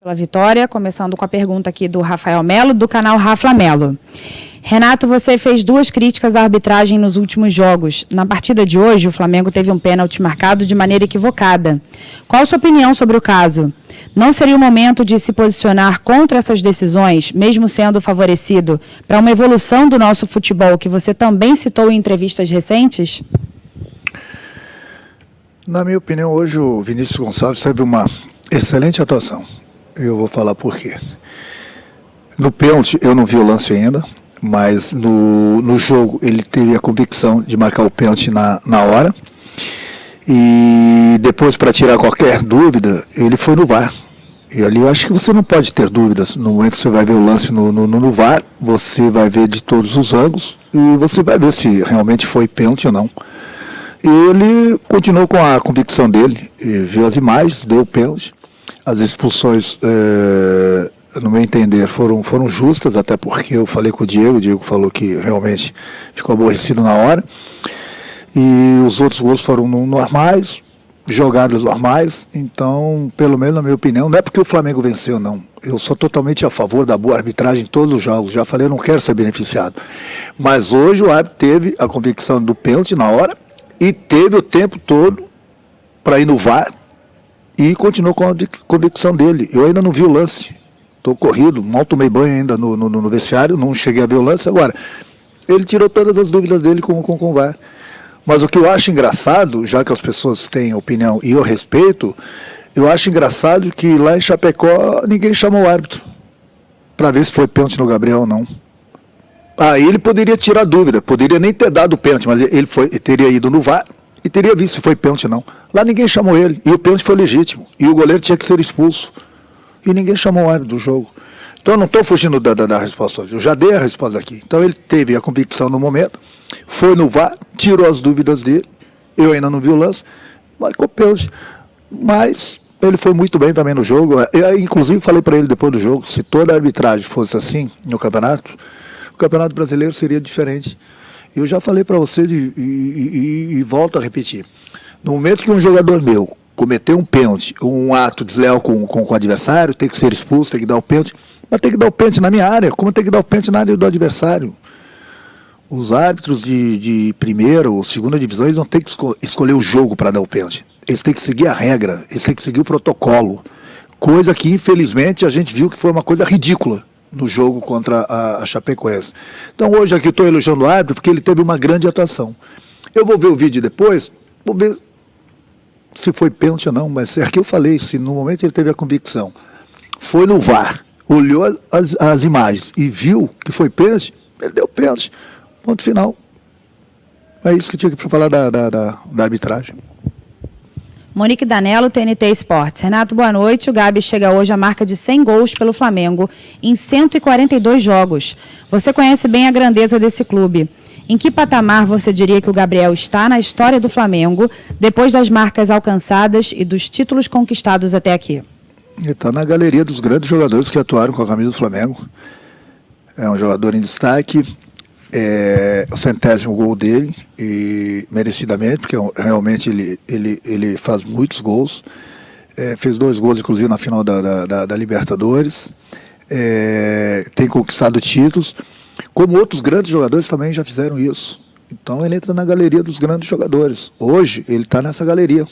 Pela vitória, começando com a pergunta aqui do Rafael Melo, do canal Rafa Melo. Renato, você fez 2 críticas à arbitragem nos últimos jogos. Na partida de hoje, o Flamengo teve um pênalti marcado de maneira equivocada. Qual a sua opinião sobre o caso? Não seria o momento de se posicionar contra essas decisões, mesmo sendo favorecido, para uma evolução do nosso futebol, que você também citou em entrevistas recentes? Na minha opinião, hoje o Vinícius Gonçalves teve uma excelente atuação. Eu vou falar por quê. No pênalti, eu não vi o lance ainda, mas no jogo ele teve a convicção de marcar o pênalti na hora. E depois, para tirar qualquer dúvida, ele foi no VAR. E ali eu acho que você não pode ter dúvidas. No momento que você vai ver o lance no VAR, você vai ver de todos os ângulos e você vai ver se realmente foi pênalti ou não. E ele continuou com a convicção dele, e viu as imagens, deu o pênalti. As expulsões, no meu entender, foram justas, até porque eu falei com o Diego falou que realmente ficou aborrecido na hora. E os outros gols foram normais, jogadas normais. Então, pelo menos na minha opinião, não é porque o Flamengo venceu, não. Eu sou totalmente a favor da boa arbitragem em todos os jogos. Já falei, eu não quero ser beneficiado. Mas hoje o árbitro teve a convicção do pênalti na hora e teve o tempo todo para ir no VAR e continuou com a convicção dele. Eu ainda não vi o lance. Estou corrido, mal tomei banho ainda no vestiário, não cheguei a ver o lance. Agora, ele tirou todas as dúvidas dele com o VAR. Mas o que eu acho engraçado, já que as pessoas têm opinião e eu respeito, eu acho engraçado que lá em Chapecó ninguém chamou o árbitro para ver se foi pênalti no Gabriel ou não. Aí ele poderia tirar dúvida, poderia nem ter dado o pênalti, mas ele teria ido no VAR e teria visto se foi pênalti ou não. Lá ninguém chamou ele, e o pênalti foi legítimo, e o goleiro tinha que ser expulso. E ninguém chamou o árbitro do jogo. Então eu não estou fugindo da resposta hoje, eu já dei a resposta aqui. Então ele teve a convicção no momento, foi no VAR, tirou as dúvidas dele, eu ainda não vi o lance, marcou pênalti. Mas ele foi muito bem também no jogo. Eu, inclusive, falei para ele depois do jogo, se toda a arbitragem fosse assim no campeonato, o Campeonato Brasileiro seria diferente. Eu já falei para você e volto a repetir. No momento que um jogador meu cometeu um pênalti, um ato desleal com o adversário, tem que ser expulso, tem que dar o pênalti, mas tem que dar o pênalti na minha área, como tem que dar o pênalti na área do adversário. Os árbitros de primeira ou segunda divisão, eles não têm que escolher o jogo para dar o pênalti. Eles têm que seguir a regra, eles têm que seguir o protocolo. Coisa que, infelizmente, a gente viu que foi uma coisa ridícula no jogo contra a Chapecoense. Então hoje aqui estou elogiando o árbitro porque ele teve uma grande atuação. Eu vou ver o vídeo depois, vou ver se foi pênalti ou não, mas aqui eu falei, se no momento ele teve a convicção, foi no VAR, olhou as imagens e viu que foi pênalti, ele deu pênalti, ponto final. É isso que tinha que falar da arbitragem. Monique Danello, TNT Esportes. Renato, boa noite. O Gabi chega hoje à marca de 100 gols pelo Flamengo em 142 jogos. Você conhece bem a grandeza desse clube. Em que patamar você diria que o Gabriel está na história do Flamengo, depois das marcas alcançadas e dos títulos conquistados até aqui? Ele está na galeria dos grandes jogadores que atuaram com a camisa do Flamengo. É um jogador em destaque. É o 100º gol dele, e merecidamente, porque realmente ele faz muitos gols. Fez 2 gols, inclusive, na final da Libertadores. Tem conquistado títulos, como outros grandes jogadores também já fizeram isso. Então ele entra na galeria dos grandes jogadores. Hoje ele está nessa galeria,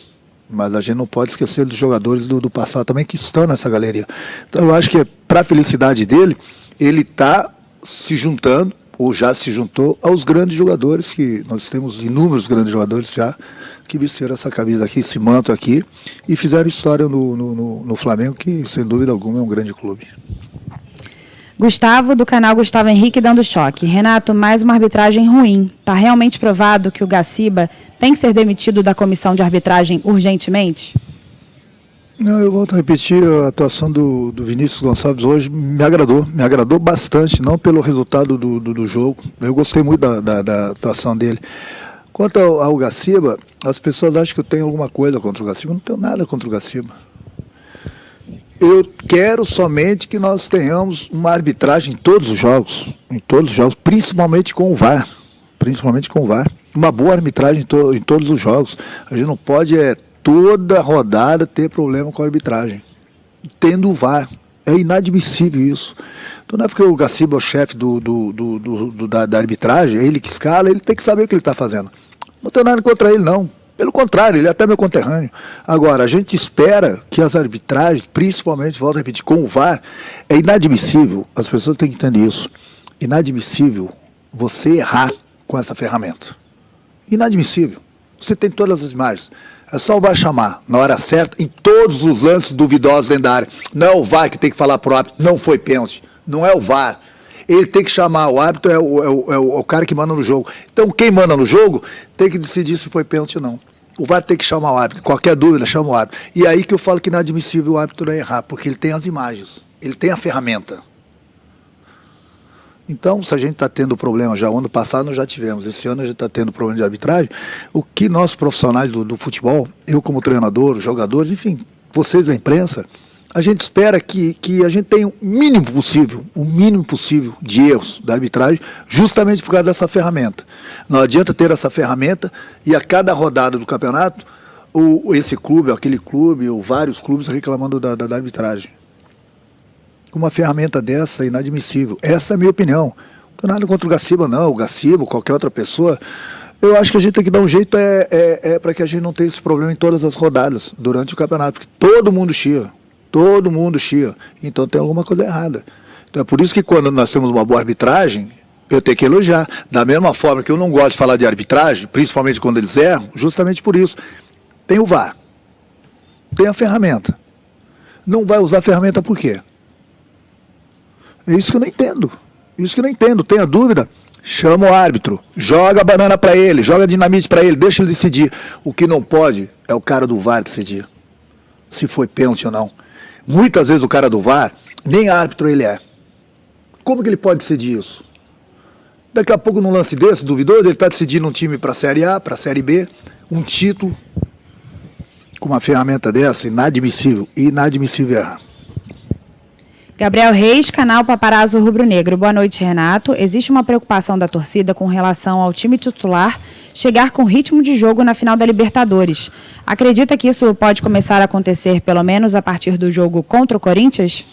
mas a gente não pode esquecer dos jogadores do passado também que estão nessa galeria. Então eu acho que, para a felicidade dele, ele está se juntando, ou já se juntou, aos grandes jogadores, que nós temos inúmeros grandes jogadores já que vestiram essa camisa aqui, esse manto aqui, e fizeram história no Flamengo, que sem dúvida alguma é um grande clube. Gustavo, do canal Gustavo Henrique, dando choque. Renato, mais uma arbitragem ruim. Está realmente provado que o Gaciba tem que ser demitido da comissão de arbitragem urgentemente? Não, eu volto a repetir, a atuação do Vinícius Gonçalves hoje me agradou bastante, não pelo resultado do jogo. Eu gostei muito da atuação dele. Quanto ao Gaciba, as pessoas acham que eu tenho alguma coisa contra o Gaciba. Eu não tenho nada contra o Gaciba. Eu quero somente que nós tenhamos uma arbitragem em todos os jogos, principalmente com o VAR. Uma boa arbitragem em todos os jogos. A gente não pode toda rodada ter problema com a arbitragem. Tendo o VAR, É inadmissível isso. Então não é porque o Gaciba é o chefe da arbitragem, é ele que escala, ele tem que saber o que ele está fazendo. Não tenho nada contra ele, não. Pelo contrário, ele é até meu conterrâneo. Agora, a gente espera que as arbitragens, principalmente, volto a repetir, com o VAR, é inadmissível, as pessoas têm que entender isso, inadmissível você errar com essa ferramenta. Inadmissível. Você tem todas as imagens. É só o VAR chamar, na hora certa, em todos os lances duvidosos dentro da área. Não é o VAR que tem que falar pro árbitro, não foi pênalti. Não é o VAR. Ele tem que chamar, o árbitro é o cara que manda no jogo. Então quem manda no jogo tem que decidir se foi pênalti ou não. O VAR tem que chamar o árbitro. Qualquer dúvida, chama o árbitro. E aí que eu falo que é inadmissível o árbitro errar, porque ele tem as imagens, ele tem a ferramenta. Então, se a gente está tendo problema, já o ano passado nós já tivemos, esse ano a gente está tendo problema de arbitragem, o que nós profissionais do futebol, eu como treinador, os jogadores, enfim, vocês da imprensa, a gente espera que a gente tenha o mínimo possível de erros da arbitragem, justamente por causa dessa ferramenta. Não adianta ter essa ferramenta e a cada rodada do campeonato, esse clube, aquele clube, ou vários clubes reclamando da arbitragem. Uma ferramenta dessa é inadmissível. Essa é a minha opinião. Não tenho nada contra o Gaciba, não. O Gaciba, qualquer outra pessoa. Eu acho que a gente tem que dar um jeito para que a gente não tenha esse problema em todas as rodadas, durante o campeonato. Porque todo mundo chia. Todo mundo chia. Então tem alguma coisa errada. Então é por isso que quando nós temos uma boa arbitragem, eu tenho que elogiar. Da mesma forma que eu não gosto de falar de arbitragem, principalmente quando eles erram, justamente por isso. Tem o VAR. Tem a ferramenta. Não vai usar a ferramenta por quê? É isso que eu não entendo. Isso que eu não entendo. Tenha dúvida, chama o árbitro, joga a banana para ele, joga dinamite para ele, deixa ele decidir. O que não pode é o cara do VAR decidir se foi pênalti ou não. Muitas vezes o cara do VAR, nem árbitro ele é. Como que ele pode decidir isso? Daqui a pouco, num lance desse, duvidoso, ele está decidindo um time para a Série A, para a Série B, um título. Com uma ferramenta dessa, inadmissível. Inadmissível errar. Gabriel Reis, canal Paparazzo Rubro Negro. Boa noite, Renato. Existe uma preocupação da torcida com relação ao time titular chegar com ritmo de jogo na final da Libertadores. Acredita que isso pode começar a acontecer, pelo menos a partir do jogo contra o Corinthians?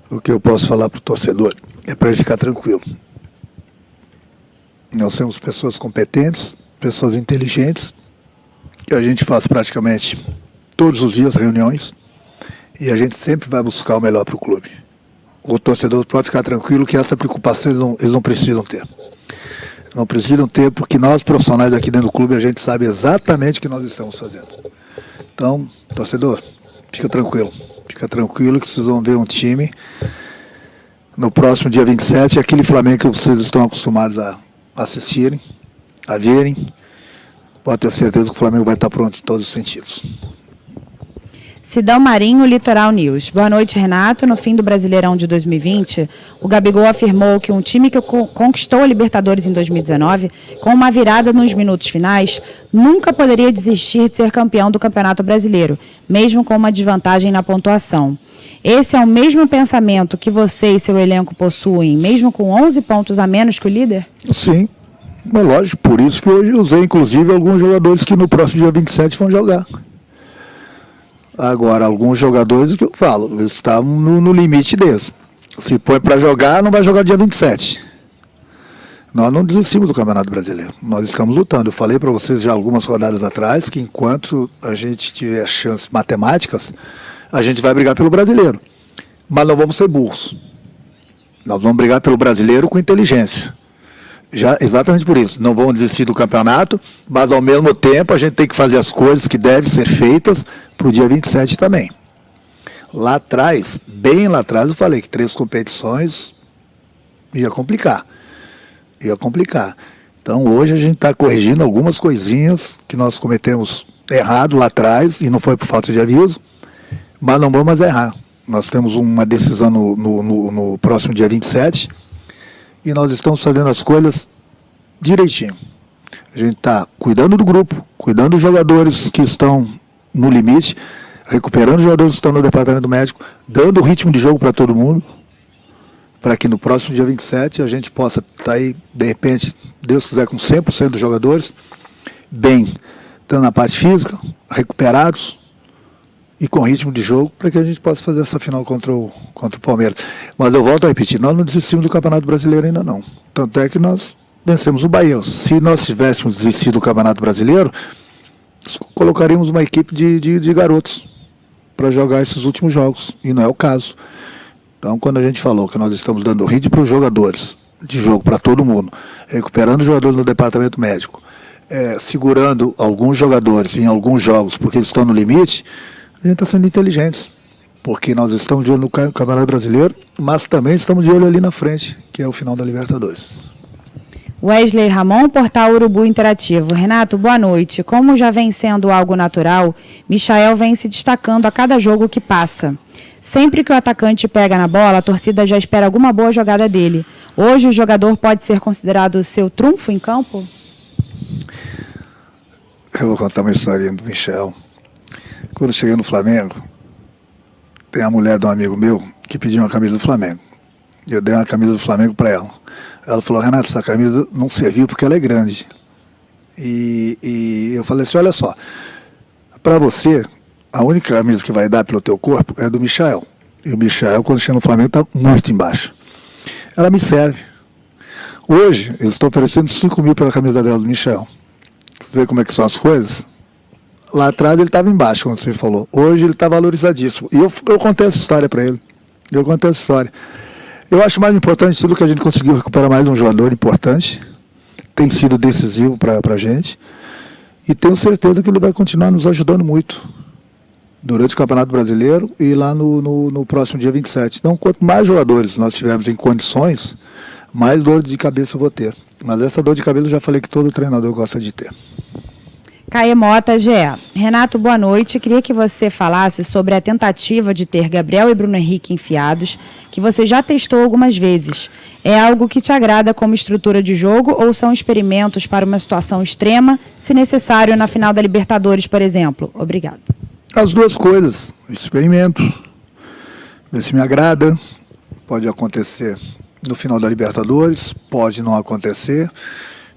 O que eu posso falar para o torcedor é para ele ficar tranquilo. Nós temos pessoas competentes, pessoas inteligentes, que a gente faz praticamente todos os dias reuniões, e a gente sempre vai buscar o melhor para o clube. O torcedor pode ficar tranquilo que essa preocupação eles não precisam ter. Não precisam ter, porque nós profissionais aqui dentro do clube, a gente sabe exatamente o que nós estamos fazendo. Então, torcedor, fica tranquilo. Fica tranquilo que vocês vão ver um time no próximo dia 27, aquele Flamengo que vocês estão acostumados a assistirem, a verem. Pode ter certeza que o Flamengo vai estar pronto em todos os sentidos. Sidão Marinho, Litoral News. Boa noite, Renato. No fim do Brasileirão de 2020, o Gabigol afirmou que um time que conquistou a Libertadores em 2019, com uma virada nos minutos finais, nunca poderia desistir de ser campeão do Campeonato Brasileiro, mesmo com uma desvantagem na pontuação. Esse é o mesmo pensamento que você e seu elenco possuem, mesmo com 11 pontos a menos que o líder? Sim, é lógico. Por isso que hoje usei, inclusive, alguns jogadores que no próximo dia 27 vão jogar. Agora, alguns jogadores, o que eu falo, eles estavam no limite deles. Se põe para jogar, não vai jogar dia 27. Nós não desistimos do Campeonato Brasileiro. Nós estamos lutando. Eu falei para vocês já algumas rodadas atrás que enquanto a gente tiver chances matemáticas, a gente vai brigar pelo Brasileiro. Mas não vamos ser burros. Nós vamos brigar pelo Brasileiro com inteligência. Já, exatamente por isso, não vão desistir do campeonato, mas ao mesmo tempo a gente tem que fazer as coisas que devem ser feitas para o dia 27 também. Lá atrás, bem lá atrás, eu falei que 3 competições ia complicar. Ia complicar. Então hoje a gente está corrigindo algumas coisinhas que nós cometemos errado lá atrás, e não foi por falta de aviso, mas não vamos mais errar. Nós temos uma decisão no próximo dia 27, e nós estamos fazendo as coisas direitinho. A gente está cuidando do grupo, cuidando dos jogadores que estão no limite, recuperando os jogadores que estão no departamento médico, dando ritmo de jogo para todo mundo, para que no próximo dia 27 a gente possa estar aí, de repente, Deus quiser, com 100% dos jogadores, bem, tanto na parte física, recuperados, e com ritmo de jogo para que a gente possa fazer essa final contra o Palmeiras. Mas eu volto a repetir, nós não desistimos do Campeonato Brasileiro ainda não. Tanto é que nós vencemos o Bahia. Se nós tivéssemos desistido do Campeonato Brasileiro, colocaríamos uma equipe de garotos para jogar esses últimos jogos, e não é o caso. Então, quando a gente falou que nós estamos dando ritmo para os jogadores, de jogo para todo mundo, recuperando os jogadores no departamento médico, segurando alguns jogadores em alguns jogos porque eles estão no limite, a gente está sendo inteligentes, porque nós estamos de olho no Campeonato Brasileiro, mas também estamos de olho ali na frente, que é o final da Libertadores. Wesley Ramon, Portal Urubu Interativo. Renato, boa noite. Como já vem sendo algo natural, Michael vem se destacando a cada jogo que passa. Sempre que o atacante pega na bola, a torcida já espera alguma boa jogada dele. Hoje o jogador pode ser considerado seu trunfo em campo? Eu vou contar uma historinha do Michel. Quando eu cheguei no Flamengo, tem a mulher de um amigo meu que pediu uma camisa do Flamengo. Eu dei uma camisa do Flamengo para ela. Ela falou, Renato, essa camisa não serviu porque ela é grande. E eu falei assim, olha só, para você, a única camisa que vai dar pelo teu corpo é do Michael. E o Michael, quando chega no Flamengo, está muito embaixo. Ela me serve. Hoje, eu estou oferecendo 5 mil pela camisa dela do Michael. Você vê como é que são as coisas? Lá atrás ele estava embaixo, como você falou. Hoje ele está valorizadíssimo. E eu contei essa história para ele. Eu acho mais importante tudo que a gente conseguiu recuperar mais um jogador importante. Tem sido decisivo para a gente. E tenho certeza que ele vai continuar nos ajudando muito durante o Campeonato Brasileiro e lá no próximo dia 27. Então, quanto mais jogadores nós tivermos em condições, mais dor de cabeça eu vou ter. Mas essa dor de cabeça eu já falei que todo treinador gosta de ter. Caê Mota, GE. Renato, boa noite. Queria que você falasse sobre a tentativa de ter Gabriel e Bruno Henrique enfiados, que você já testou algumas vezes. É algo que te agrada como estrutura de jogo ou são experimentos para uma situação extrema, se necessário na final da Libertadores, por exemplo? Obrigado. As duas coisas. Experimento. Ver se me agrada. Pode acontecer no final da Libertadores, pode não acontecer.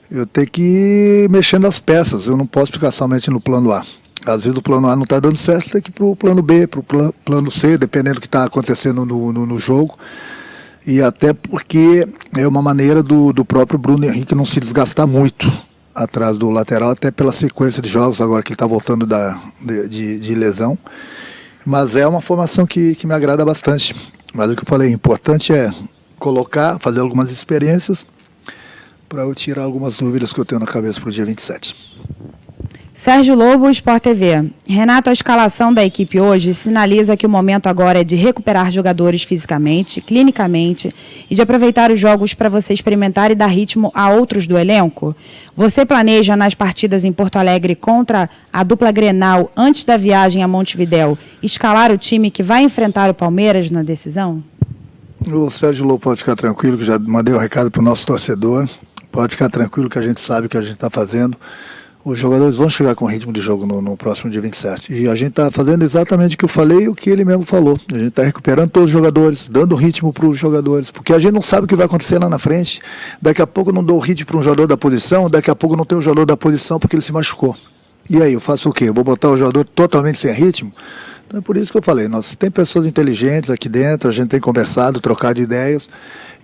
Eu tenho que ir mexendo as peças, eu não posso ficar somente no plano A. Às vezes o plano A não está dando certo, tem que ir para o plano B, para o plano C, dependendo do que está acontecendo no jogo. E até porque é uma maneira do próprio Bruno Henrique não se desgastar muito atrás do lateral, até pela sequência de jogos, agora que ele está voltando de lesão. Mas é uma formação que me agrada bastante. Mas o que eu falei, o importante é colocar, fazer algumas experiências, para eu tirar algumas dúvidas que eu tenho na cabeça para o dia 27. Sérgio Lobo, Sport TV. Renato, a escalação da equipe hoje sinaliza que o momento agora é de recuperar jogadores fisicamente, clinicamente e de aproveitar os jogos para você experimentar e dar ritmo a outros do elenco? Você planeja nas partidas em Porto Alegre contra a dupla Grenal, antes da viagem a Montevidéu, escalar o time que vai enfrentar o Palmeiras na decisão? O Sérgio Lobo pode ficar tranquilo, que já mandei um recado para o nosso torcedor. Pode ficar tranquilo que a gente sabe o que a gente está fazendo. Os jogadores vão chegar com ritmo de jogo no próximo dia 27. E a gente está fazendo exatamente o que eu falei e o que ele mesmo falou. A gente está recuperando todos os jogadores, dando ritmo para os jogadores. Porque a gente não sabe o que vai acontecer lá na frente. Daqui a pouco eu não dou ritmo para um jogador da posição, daqui a pouco eu não tenho o jogador da posição porque ele se machucou. E aí, eu faço o quê? Eu vou botar o jogador totalmente sem ritmo? Então é por isso que eu falei, nós tem pessoas inteligentes aqui dentro, a gente tem conversado, trocado ideias,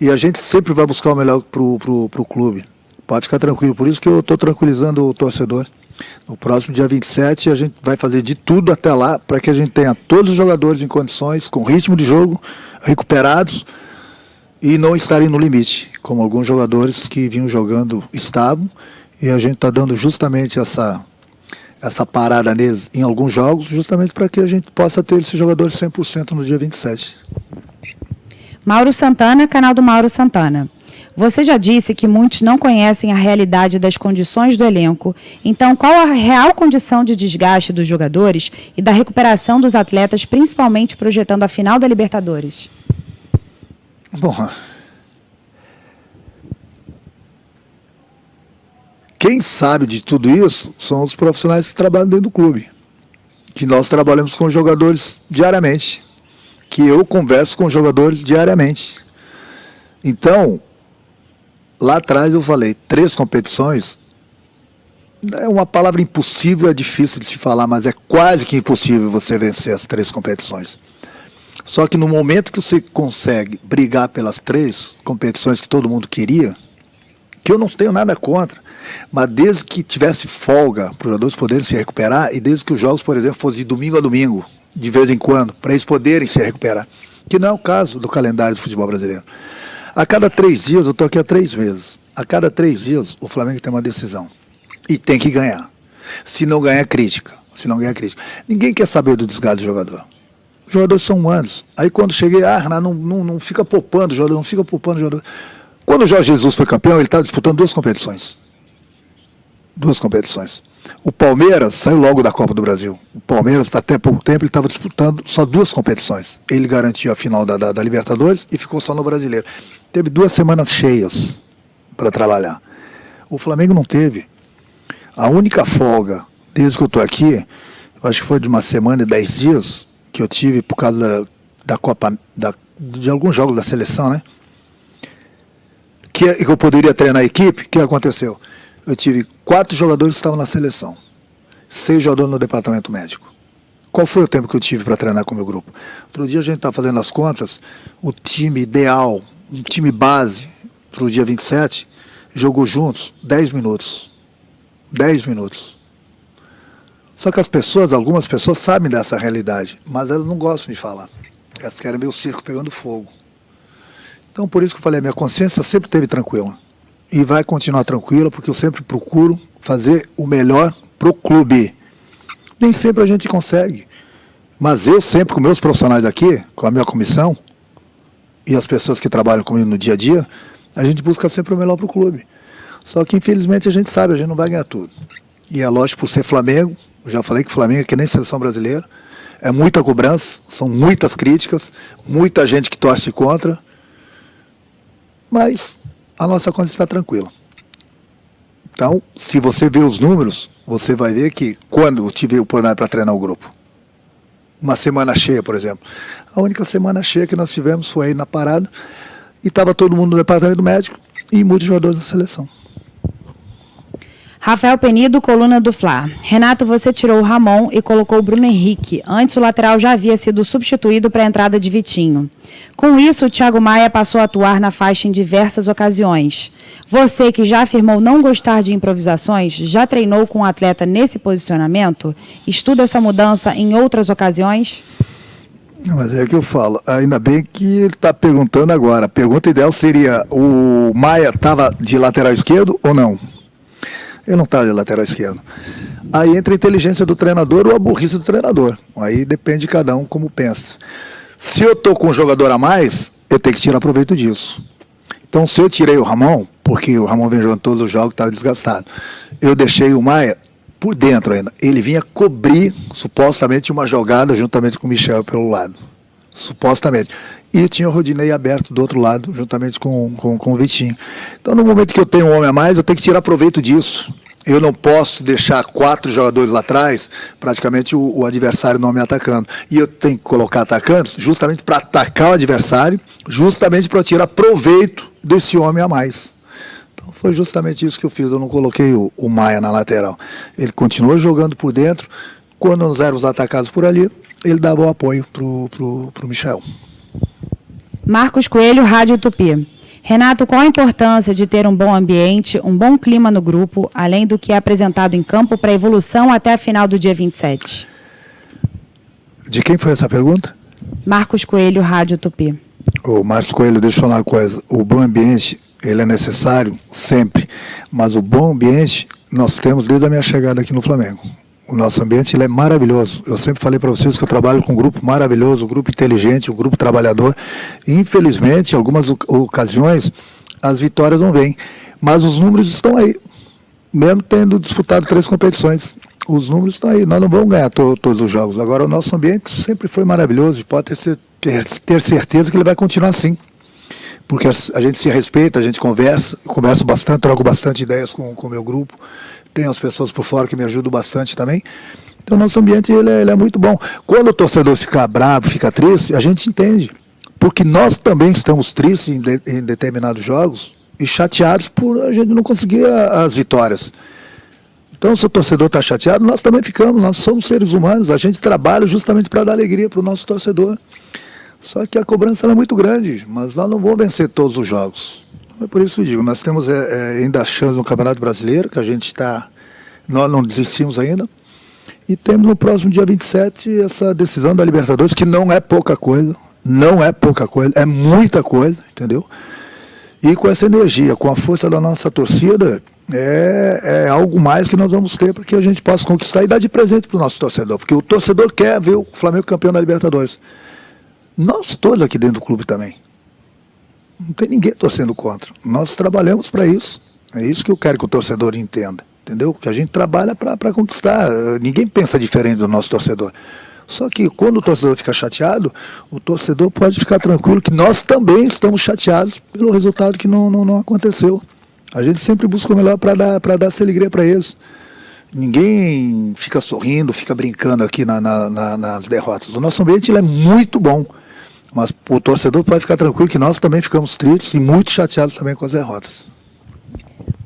e a gente sempre vai buscar o melhor pro clube. Pode ficar tranquilo, por isso que eu estou tranquilizando o torcedor. No próximo dia 27 a gente vai fazer de tudo até lá para que a gente tenha todos os jogadores em condições, com ritmo de jogo, recuperados e não estarem no limite, como alguns jogadores que vinham jogando estavam, e a gente está dando justamente essa parada neles em alguns jogos, justamente para que a gente possa ter esses jogadores 100% no dia 27. Mauro Santana, canal do Mauro Santana. Você já disse que muitos não conhecem a realidade das condições do elenco. Então, qual a real condição de desgaste dos jogadores e da recuperação dos atletas, principalmente projetando a final da Libertadores? Bom, quem sabe de tudo isso são os profissionais que trabalham dentro do clube. Que nós trabalhamos com jogadores diariamente. Que eu converso com jogadores diariamente. Então, lá atrás eu falei, 3 competições É uma palavra impossível, é difícil de se falar, mas é quase que impossível você vencer as 3 competições. Só que no momento que você consegue brigar pelas 3 competições que todo mundo queria, que eu não tenho nada contra, mas desde que tivesse folga para os jogadores poderem se recuperar e desde que os jogos, por exemplo, fossem de domingo a domingo, de vez em quando, para eles poderem se recuperar, que não é o caso do calendário do futebol brasileiro. A cada 3 dias, eu estou aqui há 3 meses, a cada 3 dias o Flamengo tem uma decisão e tem que ganhar. Se não ganhar, crítica. Ninguém quer saber do desgaste do jogador. Os jogadores são humanos. Aí quando cheguei, Renato, não fica poupando o jogador, não fica poupando o jogador. Quando o Jorge Jesus foi campeão, ele estava disputando 2 competições. 2 competições. O Palmeiras saiu logo da Copa do Brasil. O Palmeiras, até pouco tempo, ele estava disputando só 2 competições. Ele garantiu a final da Libertadores e ficou só no Brasileiro. Teve 2 semanas cheias para trabalhar. O Flamengo não teve. A única folga, desde que eu estou aqui, eu acho que foi de uma semana e 10 dias, que eu tive por causa da Copa, de alguns jogos da seleção, né? Que eu poderia treinar a equipe. O que aconteceu? Eu tive 4 jogadores que estavam na seleção, 6 jogadores no departamento médico. Qual foi o tempo que eu tive para treinar com o meu grupo? Outro dia a gente estava fazendo as contas, o time ideal, um time base para o dia 27, jogou juntos 10 minutos. 10 minutos. Só que algumas pessoas sabem dessa realidade, mas elas não gostam de falar. Elas querem ver o circo pegando fogo. Então por isso que eu falei, a minha consciência sempre esteve tranquila. E vai continuar tranquila, porque eu sempre procuro fazer o melhor pro clube. Nem sempre a gente consegue. Mas eu sempre, com meus profissionais aqui, com a minha comissão, e as pessoas que trabalham comigo no dia a dia, a gente busca sempre o melhor pro clube. Só que infelizmente a gente sabe, a gente não vai ganhar tudo. E é lógico, por ser Flamengo, eu já falei que o Flamengo é que nem seleção brasileira, é muita cobrança, são muitas críticas, muita gente que torce contra, mas a nossa consciência está tranquila. Então, se você ver os números, você vai ver que quando eu tive o oportunidade para treinar o grupo, uma semana cheia, por exemplo, a única semana cheia que nós tivemos foi aí na parada, e estava todo mundo no departamento médico e muitos jogadores da seleção. Rafael Penido, coluna do Fla. Renato, você tirou o Ramon e colocou o Bruno Henrique. Antes o lateral já havia sido substituído para a entrada de Vitinho. Com isso, o Thiago Maia passou a atuar na faixa em diversas ocasiões. Você, que já afirmou não gostar de improvisações, já treinou com o atleta nesse posicionamento? Estuda essa mudança em outras ocasiões? Mas é que eu falo, ainda bem que ele está perguntando agora. A pergunta ideal seria, o Maia estava de lateral esquerdo ou não? Ele não está de lateral esquerdo. Aí entra a inteligência do treinador ou a burrice do treinador. Aí depende de cada um como pensa. Se eu estou com um jogador a mais, eu tenho que tirar proveito disso. Então, se eu tirei o Ramon, porque o Ramon vem jogando todos os jogos, estava desgastado, eu deixei o Maia por dentro ainda. Ele vinha cobrir, supostamente, uma jogada juntamente com o Michel pelo lado. Supostamente. E tinha o Rodinei aberto do outro lado, juntamente com o Vitinho. Então, no momento que eu tenho um homem a mais, eu tenho que tirar proveito disso. Eu não posso deixar 4 jogadores lá atrás, praticamente o adversário não me atacando. E eu tenho que colocar atacantes justamente para atacar o adversário, justamente para tirar proveito desse homem a mais. Então, foi justamente isso que eu fiz. Eu não coloquei o Maia na lateral. Ele continuou jogando por dentro. Quando nós éramos atacados por ali, ele dava o apoio pro Michel. Marcos Coelho, Rádio Tupi. Renato, qual a importância de ter um bom ambiente, um bom clima no grupo, além do que é apresentado em campo para a evolução até a final do dia 27? De quem foi essa pergunta? Marcos Coelho, Rádio Tupi. Ô, Marcos Coelho, deixa eu falar uma coisa. O bom ambiente, ele é necessário sempre, mas o bom ambiente nós temos desde a minha chegada aqui no Flamengo. O nosso ambiente ele é maravilhoso. Eu sempre falei para vocês que eu trabalho com um grupo maravilhoso, um grupo inteligente, um grupo trabalhador. Infelizmente, em algumas ocasiões, as vitórias não vêm. Mas os números estão aí. Mesmo tendo disputado 3 competições, os números estão aí. Nós não vamos ganhar todos os jogos. Agora, o nosso ambiente sempre foi maravilhoso. Pode ter certeza que ele vai continuar assim. Porque a gente se respeita, a gente conversa. Eu converso bastante, troco bastante ideias com o meu grupo. Tem as pessoas por fora que me ajudam bastante também. Então o nosso ambiente ele é muito bom. Quando o torcedor fica bravo, fica triste, a gente entende. Porque nós também estamos tristes em determinados jogos e chateados por a gente não conseguir as vitórias. Então, se o torcedor está chateado, nós também ficamos, nós somos seres humanos, a gente trabalha justamente para dar alegria para o nosso torcedor. Só que a cobrança é muito grande, mas nós não vamos vencer todos os jogos. É por isso que eu digo, nós temos ainda as chances no Campeonato Brasileiro, que a gente está, nós não desistimos ainda, e temos no próximo dia 27 essa decisão da Libertadores, que não é pouca coisa, é muita coisa, entendeu? E com essa energia, com a força da nossa torcida, é algo mais que nós vamos ter para que a gente possa conquistar e dar de presente para o nosso torcedor, porque o torcedor quer ver o Flamengo campeão da Libertadores. Nós todos aqui dentro do clube também. Não tem ninguém torcendo contra. Nós trabalhamos para isso. É isso que eu quero que o torcedor entenda, entendeu? Que a gente trabalha para conquistar. Ninguém pensa diferente do nosso torcedor. Só que quando o torcedor fica chateado, o torcedor pode ficar tranquilo que nós também estamos chateados pelo resultado que não aconteceu. A gente sempre busca o melhor para dar essa alegria para eles. Ninguém fica sorrindo, fica brincando aqui nas derrotas. O nosso ambiente ele é muito bom. Mas o torcedor pode ficar tranquilo que nós também ficamos tristes e muito chateados também com as derrotas.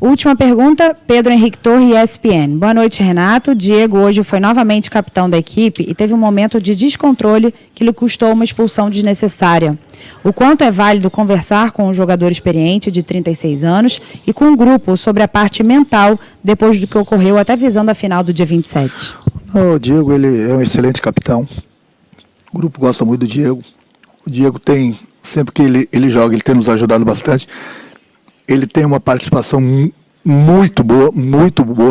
Última pergunta, Pedro Henrique Torre, ESPN. Boa noite, Renato. Diego hoje foi novamente capitão da equipe e teve um momento de descontrole que lhe custou uma expulsão desnecessária. O quanto é válido conversar com um jogador experiente de 36 anos e com o grupo sobre a parte mental depois do que ocorreu até visando a final do dia 27? O Diego ele é um excelente capitão. O grupo gosta muito do Diego. O Diego tem, sempre que ele joga, ele tem nos ajudado bastante. Ele tem uma participação muito boa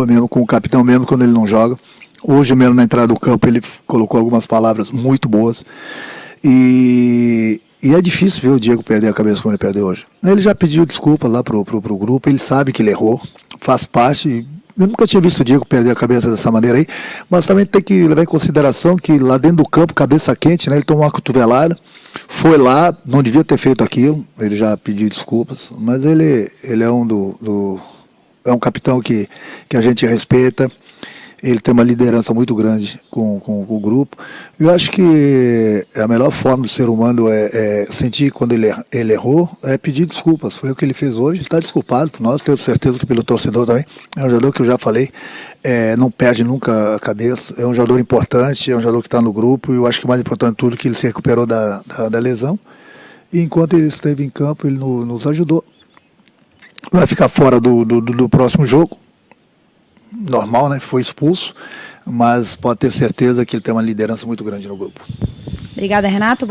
mesmo com o capitão, mesmo quando ele não joga. Hoje mesmo na entrada do campo ele colocou algumas palavras muito boas. E é difícil ver o Diego perder a cabeça como ele perdeu hoje. Ele já pediu desculpa lá pro grupo, ele sabe que ele errou, faz parte. Eu nunca tinha visto o Diego perder a cabeça dessa maneira aí, mas também tem que levar em consideração que lá dentro do campo, cabeça quente, né, ele tomou uma cotovelada, foi lá, não devia ter feito aquilo, ele já pediu desculpas, mas ele é é um capitão que a gente respeita, ele tem uma liderança muito grande com o grupo. Eu acho que a melhor forma do ser humano é sentir quando ele errou, é pedir desculpas. Foi o que ele fez hoje, ele está desculpado por nós, tenho certeza que pelo torcedor também. É um jogador que eu já falei, não perde nunca a cabeça, é um jogador importante, é um jogador que está no grupo, e eu acho que o mais importante de tudo é que ele se recuperou da lesão, e enquanto ele esteve em campo, ele nos ajudou. Vai ficar fora do próximo jogo, normal, né? Foi expulso, mas pode ter certeza que ele tem uma liderança muito grande no grupo. Obrigada, Renato.